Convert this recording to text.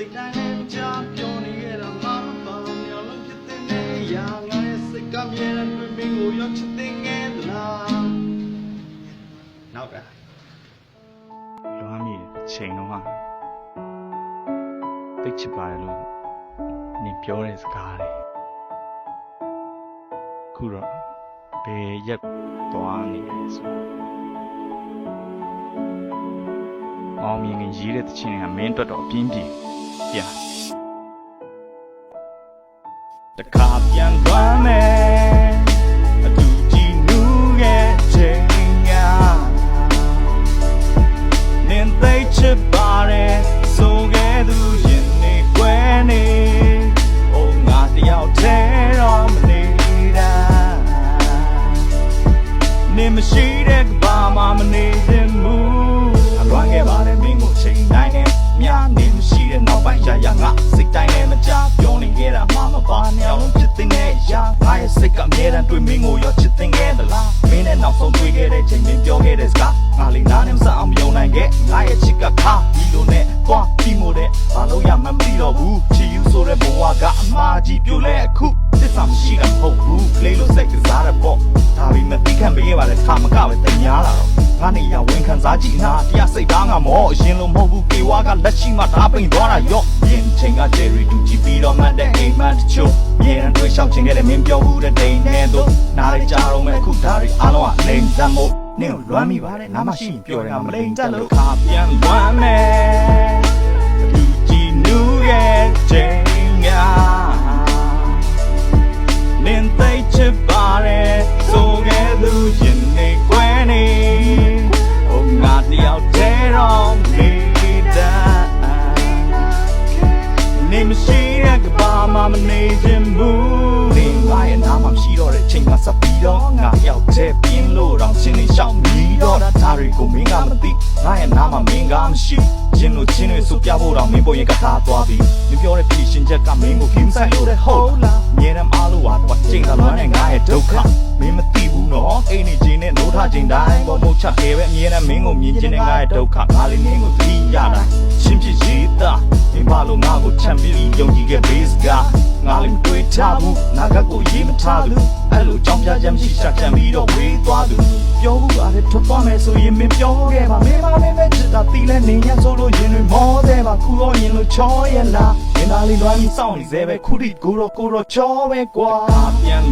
စိတ်တိုင်းနဲ့ကြားပြောနေရတာမှမပါမျောလုံးဖြစ်တဲ့နေရာငါရဲ့စိတ်ကမြဲတဲ့တွင်မင်းကိုရောက်ချစ်တဲ့ငဲသလားနောက်ကလွမ်းမိတဲ့အချိန်တော့ဟာသိချစ်ပါတယ်လို့နင်ပြောတဲ့စကားတွေခုတော့ဘယ်ရက်သွားနေလဲဆိုအောင်မြင်ရင်ရေးတဲ့တခြင်းကမင်းအတွက်တော့အပြင်းပြေပြန်တခါပြန်သွားမယ်အတူကြည့်နူးရဲ့ချိန်ကနင်သိချစ်ပါတယ်ဆိုခဲ့သူရင်နေကွယ်နေအိုငါတယောက်တည်းတော့မနေတာနင်မရှိတဲ့ကဘာမှမနေချင်ဘူးလွမ်းခဲ့ပါတယ်မင်းကိုချိန်တိုင်းနဲ့များနေမရှိတဲ့နောက်ပိုင်းရရငါစိတ်တိုင်းနဲ့မကြပြောနေခဲ့တာမှမပါမျောလုံးဖြစ်တဲ့ငယ်ရငါရဲ့စိတ်ကအမြဲတမ်းတွေ့မင်းကိုရောချစ်တဲ့ငယ်သလားမင်းနဲ့နောက်ဆုံးတွေ့ခဲ့တဲ့ချိန်မင်းပြောခဲ့တဲ့စကားငါလေးနားနဲ့မစအောင်မယုံနိုင်ခဲ့ငါရဲ့ချစ်ကခါဒီလိုနဲ့သွားပြီးမို့တဲ့ဘာလို့ရမှမသိတော့ဘူးချီယူဆိုတဲ့ဘဝကအမှားကြီးပြိုလဲအခုသစ္စာမရှိတာမဟုတ်ဘူးလေးလို့စိတ်ကစားတဲ့ပေါ့ဒါပေမဲ့သိခံပေးရပါတယ်ခါမကပဲတင်များလာတော့ငါနေရဝင်ခံစားကြည့်နာတရားစိတ်သားငါမောအရင်လိုမဟုတ်ဘူးကေဝါကလက်ရှိမှဒါပိန်သွားတာရော့ရင်ချိန်ကဂျယ်ရီတူကြည့်ပြီးတော့မှတ်တဲ့အိမ်မတ်တချို့မြေရန်တွေရှောက်ချင်ခဲ့တဲ့မင်းပြောဘူးတဲ့တိန်နဲ့တို့နားလိုက်ကြတော့မဲ့အခုဒါတွေအားလုံးကလိမ်စမ်းမို့နင်းလွမ်းမိပါတယ်နားမရှိရင်ပြောတယ်ငါမလိမ်တက်လို့ခါပြန်လွမ်းမယ်ဒီကြည့်နူးရဲ့ချိန်ကနင်းသိချစ်ပါတယ်ဆိုခဲ့သူရင်နေကွယ်နေငါတယောက်တည်းတော့နေတာနေမရှိတဲ့ကဘာမှမနေချင်ဘူးနေငါရဲ့နားမှမရှိတော့တဲ့ချိန်မှစပြီးတော့ငါရောက်တဲ့ပြင်းလို့တော့ချင်းနေရှောက်ပြီးတော့ဒါတွေကိုမင်းကမသိငါရဲ့နားမှမင်းကမရှိချင်းလို့ချင်းတွေဆိုပြဖို့တော့မင်းပေါ်ရင်ကထားသွားပြီမင်းပြောတဲ့ဖြေရှင်ချက်ကမင်းကိုခင်ဆိုင်လို့တဲ့ဟုတ်လားမြေရမ်အားလို့ကတော့ချိန်ကလွမ်းနေငါရဲ့ဒုက္ခမင်းမသိဘူးနော်အိမ်နေချင်းနဲ့နိုးထားချင်းတိုင်းပေါ်မုတ်ချက်ခဲပဲအမြဲတမ်းမင်းကိုမြင်ချင်းနဲ့ငါရဲ့ဒုက္ခငါလေးမင်းကိုသိရတာချင်းဖြစ်ရေးသားမင်းဘာလို့ငါကိုချမ်းပြီးယုံကြည်ခဲ့ဘေးစကားငါလေးမတွေ့ထားဘူးငါကကိုရေးမထားဘူးအဲ့လိုကြောင်းပြချက်မရှိရှာချမ်းပြီးတော့ဝေးသွားသူပြောဘူးပါလေထွက်သွားမယ်ဆိုရင်မင်းပြောခဲ့ပါမင်းမလေးပဲချစ်တာတီးလဲနေရဆိုလို့ရင်တွေမောသေးပါခုတော့ရင်လို့ချောရလားမင်းသားလေးလွမ်းပြီးစောင့်နေသေးပဲခုထိကိုတော့ချောပဲကွာပြန်